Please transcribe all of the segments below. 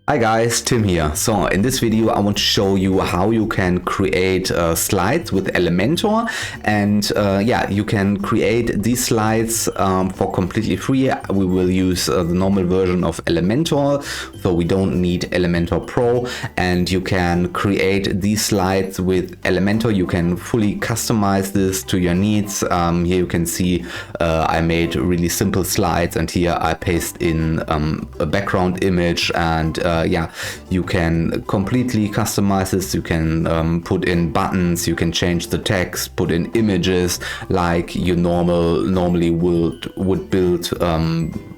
Hi guys, Tim here. So in this video I want to show you how you can create slides with Elementor, and yeah, you can create these slides for completely free. We will use the normal version of Elementor, so we don't need Elementor Pro, and you can create these slides with Elementor. You can fully customize this to your needs. Here you can see I made really simple slides, and here I paste in a background image, and yeah, you can completely customize this. You can put in buttons, you can change the text, put in images like you normally would build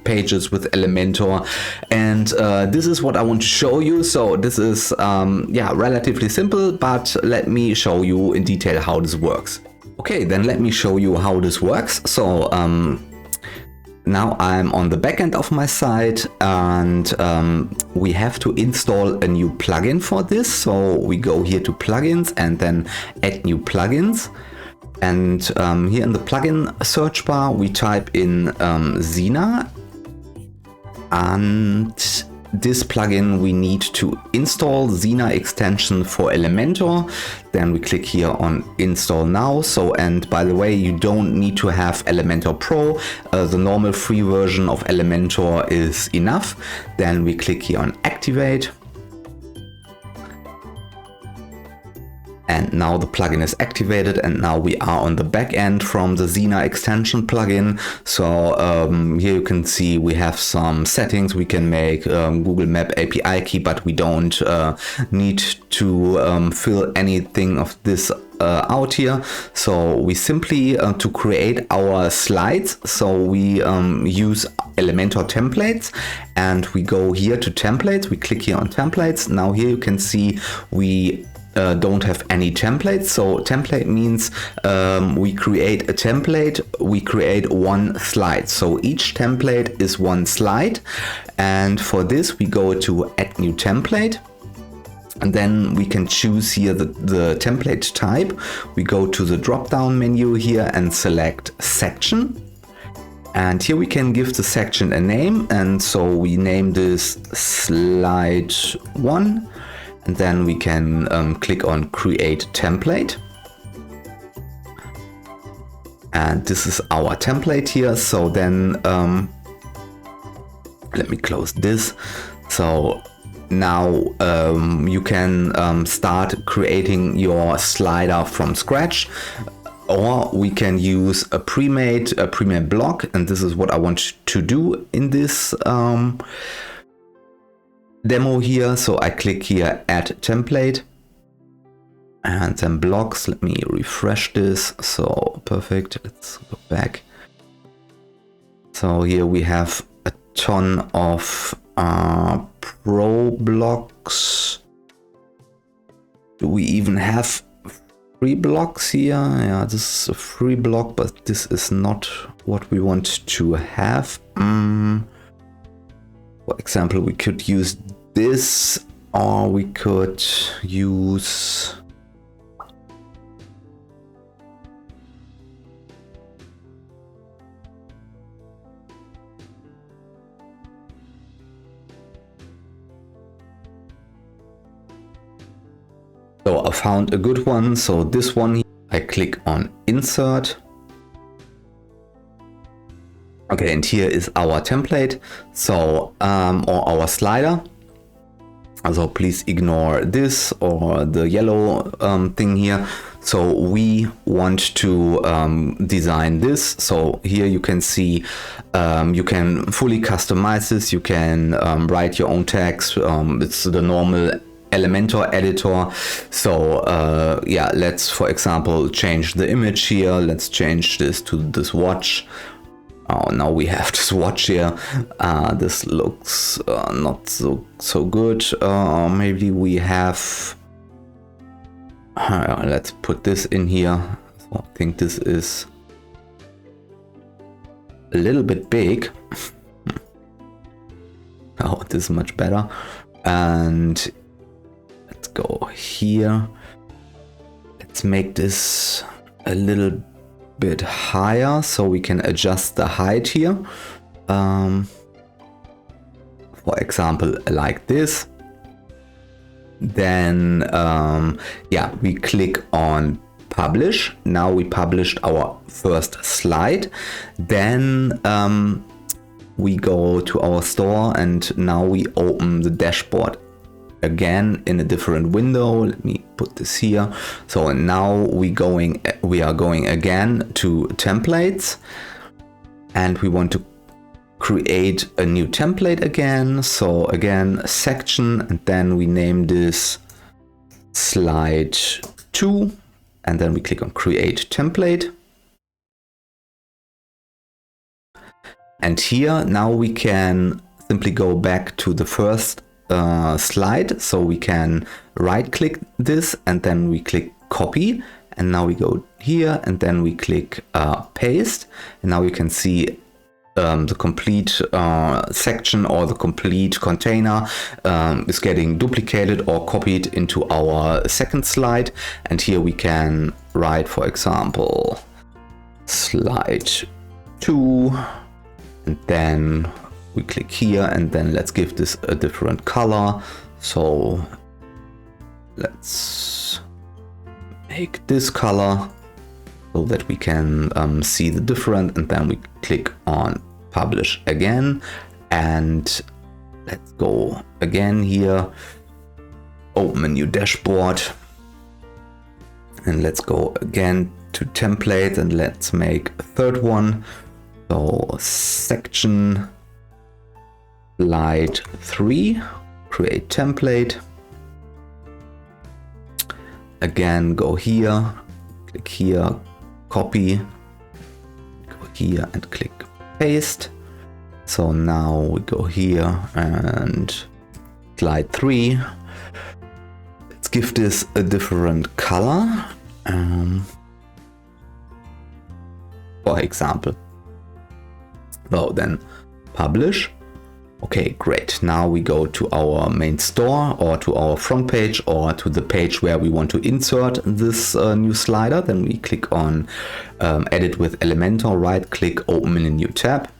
pages with Elementor. And this is what I want to show you. So this is yeah, relatively simple, but let me show you in detail how this works. Okay, then let me show you how this works. So now I'm on the back end of my site, and we have to install a new plugin for this. So we go here to plugins and then add new plugins. And here in the plugin search bar, we type in Sina, and this plugin we need to install Sina extension for Elementor. Then we click here on install now. So, and by the way, you don't need to have Elementor Pro. The normal free version of Elementor is enough. Then we click here on activate. And now the plugin is activated, and now we are on the back end from the Sina extension plugin. So here you can see we have some settings. We can make Google Map API key, but we don't need to fill anything of this out here. So we simply to create our slides, so we use Elementor templates, and we go here to templates. We click here on templates. Now here you can see we don't have any templates. So template means we create a template, we create one slide. So each template is one slide, and for this we go to add new template, and then we can choose here the template type. We go to the drop down menu here and select section, and here we can give the section a name, and so we name this slide 1. And then we can click on create template. And this is our template here. So then let me close this. So now you can start creating your slider from scratch, or we can use a pre-made block. And this is what I want to do in this demo here. So I click here add template, and then blocks. Let me refresh this. So perfect. Let's go back. So here we have a ton of pro blocks. Do we even have free blocks here? Yeah, this is a free block, but this is not what we want to have. For example, we could use this, or we could use so I found a good one. So this one, I click on insert. Okay, and here is our template, so or our slider. So please ignore this or the yellow thing here. So we want to design this. So here you can see you can fully customize this. You can write your own text. It's the normal Elementor editor. So yeah, let's for example change the image here. Let's change this to this watch. Oh, now we have this watch here. This looks not so good. Maybe we have. Let's put this in here. So I think this is a little bit big. Oh, this is much better. And let's go here. Let's make this a little bit higher so we can adjust the height here. For example, like this. Then yeah, we click on publish. Now we published our first slide. Then we go to our store, and now we open the dashboard again in a different window. Let me put this here. So now we are going again to templates, and we want to create a new template again. So again, a section, and then we name this slide 2, and then we click on create template. And here now we can simply go back to the first slide. So we can right click this, and then we click copy, and now we go here, and then we click paste, and now you can see the complete section or the complete container is getting duplicated or copied into our second slide. And here we can write, for example, slide 2, and then we click here, and then let's give this a different color. So let's make this color so that we can see the difference, and then we click on publish again, and let's go again here, open a new dashboard, and let's go again to template, and let's make a third one. So section slide 3, create template. Again, go here, click here, copy, go here and click paste. So now we go here and slide 3. Let's give this a different color, for example. So then publish. Okay, great. Now we go to our main store, or to our front page, or to the page where we want to insert this new slider. Then we click on edit with Elementor, right click, open in a new tab.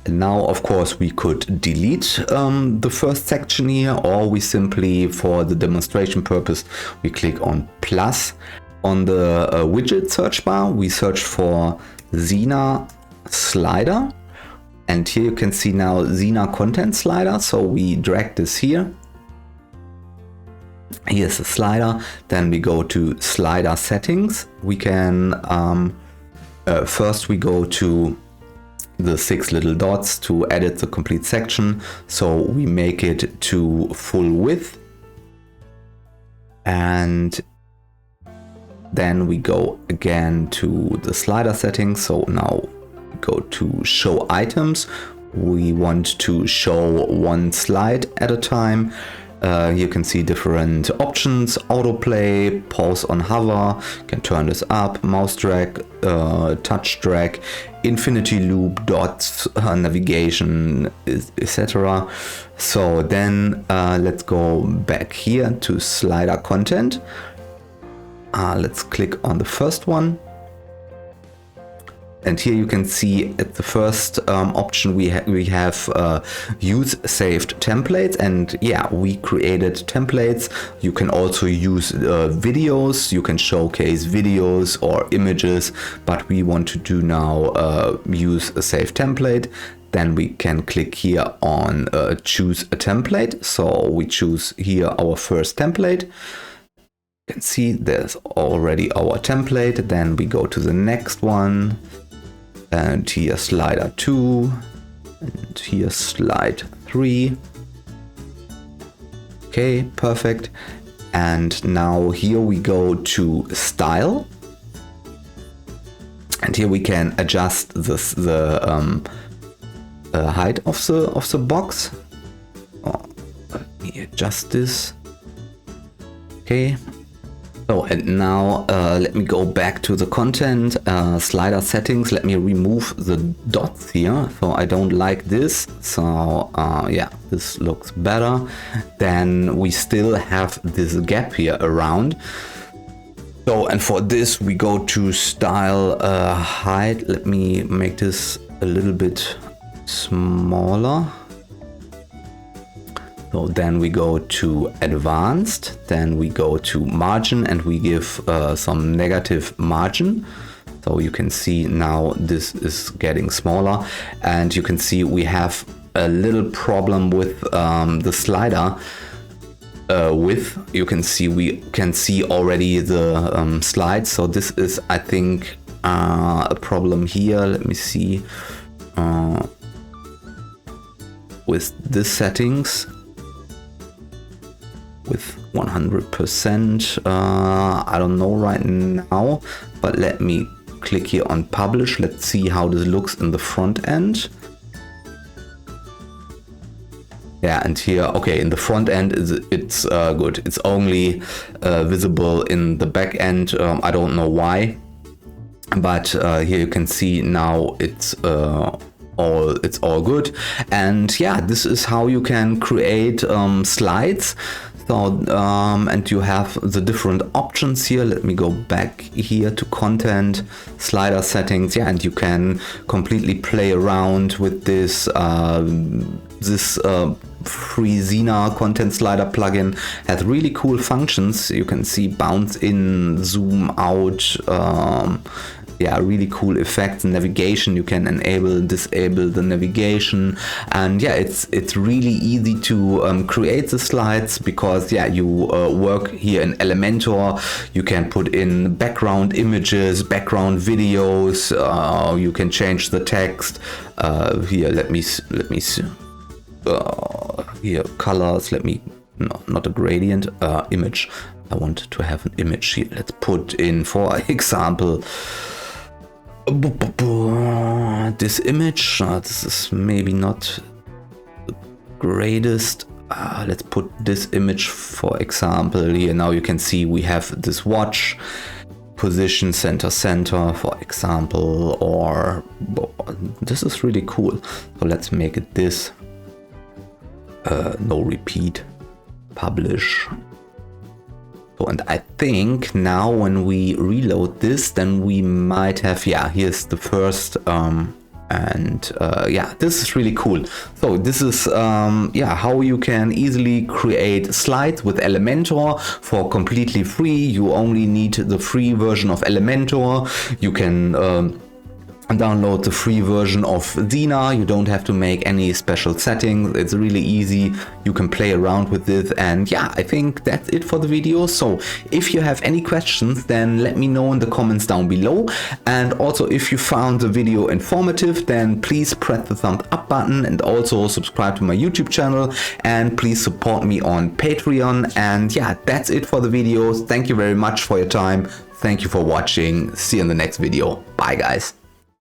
And now, of course, we could delete the first section here, or we simply, for the demonstration purpose, we click on plus. On the widget search bar, we search for Sina slider, and here you can see now Sina content slider. So we drag this here. Here's the slider. Then we go to slider settings. We can first we go to the 6 little dots to edit the complete section. So we make it to full width, and then we go again to the slider settings. So now we go to show items. We want to show one slide at a time. You can see different options: autoplay, pause on hover, you can turn this up, mouse drag, touch drag, infinity loop, dots, navigation, etc. So then let's go back here to slider content. Let's click on the first one, and here you can see at the first option we have use saved templates, and yeah, we created templates. You can also use videos. You can showcase videos or images, but we want to do now use a saved template. Then we can click here on choose a template. So we choose here our first template. You can see there's already our template. Then we go to the next one, and here slider 2, and here slide 3. Okay, perfect. And now here we go to style, and here we can adjust this, the height of the box. Let me adjust this. Okay. So, and now let me go back to the content, slider settings. Let me remove the dots here. So I don't like this. So yeah, this looks better. Then we still have this gap here around. So, and for this we go to style height. Let me make this a little bit smaller. So then we go to advanced, then we go to margin, and we give some negative margin. So you can see now this is getting smaller, and you can see we have a little problem with the slider width. You can see we can see already the slides. So this is, I think, a problem here. Let me see with this settings with 100%. I don't know right now, but let me click here on publish. Let's see how this looks in the front end. Yeah, and here, okay, in the front end it's good. It's only visible in the back end. I don't know why, but here you can see now it's all good. And yeah, this is how you can create slides. So and you have the different options here. Let me go back here to content, slider settings. Yeah, and you can completely play around with this free Sina content slider plugin. Has really cool functions. You can see bounce in, zoom out, yeah, really cool effects. Navigation, you can enable, disable the navigation, and yeah, it's really easy to create the slides, because yeah, you work here in Elementor. You can put in background images, background videos. You can change the text. Here, let me see. Here, colors. Let me, no, not a gradient. Image. I want to have an image here. Let's put in, for example, this image. This is maybe not the greatest. Let's put this image, for example, here. Now you can see we have this watch, position center, for example, or this is really cool. So let's make it this. No repeat, publish. So, and I think now when we reload this, then we might have, yeah, here's the first, yeah, this is really cool. So this is yeah, how you can easily create slides with Elementor for completely free. You only need the free version of Elementor. You can download the free version of Sina. You don't have to make any special settings. It's really easy. You can play around with it. And yeah, I think that's it for the video. So if you have any questions, then let me know in the comments down below. And also, if you found the video informative, then please press the thumbs up button, and also subscribe to my YouTube channel, and please support me on Patreon. And yeah, that's it for the video. Thank you very much for your time. Thank you for watching. See you in the next video. Bye guys.